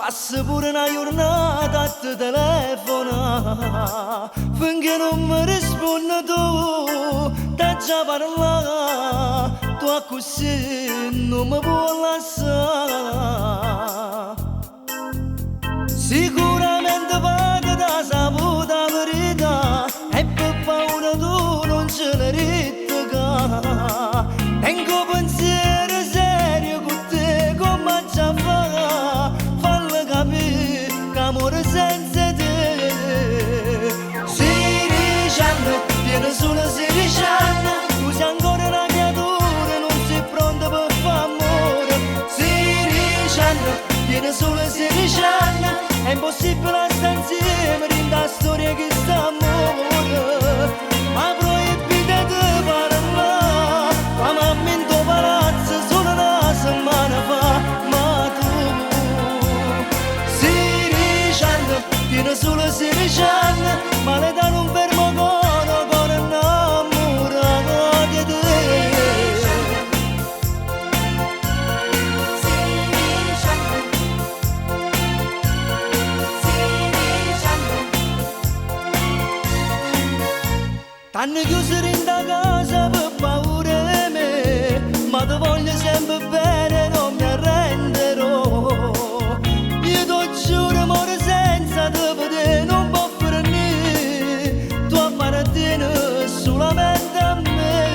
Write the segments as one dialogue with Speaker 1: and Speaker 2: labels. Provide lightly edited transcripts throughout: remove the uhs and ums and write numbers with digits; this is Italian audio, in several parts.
Speaker 1: Passa pure una giornata a te telefona, finché non mi rispondi tu, t'ha già parlato, tu a così non mi puoi lasciare. Sicuramente vado da saputa verità, e per paura tu non ce l'hai ritta. Tengo pensieri seri con te, come già fa, fallo capire che amore senza te. 16 anni, tieni solo 16 anni, tu sei ancora una creatura, non sei pronta per fare amore. 16 anni, tieni solo 16 anni, è impossibile stare insieme in una storia che sta amore. Ma proibite di parlare, la mamma in tuo palazzo solo una settimana fa. Ma tu, 16 anni, tieni solo 16 anni, ma l'età non fermo con innamorato di te. T'hanno chiuso in da casa per paura di me, ma ti voglio sempre bene, non mi arrenderò. Io ti giuro, amore, senza te vedere non può fare niente, tu appartieni solamente a me.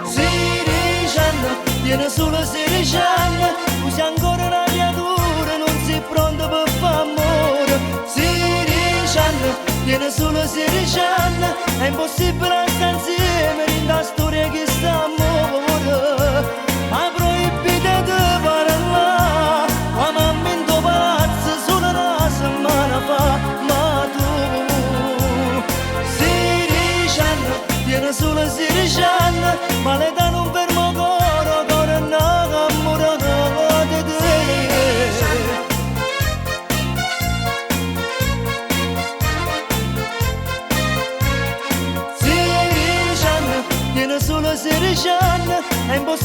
Speaker 1: 16 anni, tieni solo 16 anni, tu sei ancora una creatura, non sei pronta per fare amore. 16 anni, tieni solo 16 anni, è impossibile stare insieme in una storia che sta amore. Ma proibite di parlare, la mamma in tuo palazzo solo una settimana fa. Ma tu, 16 anni, tieni solo 16 anni, ma l'età non fermo con innamorato di te. Tieni solo 16 anni, è impossibile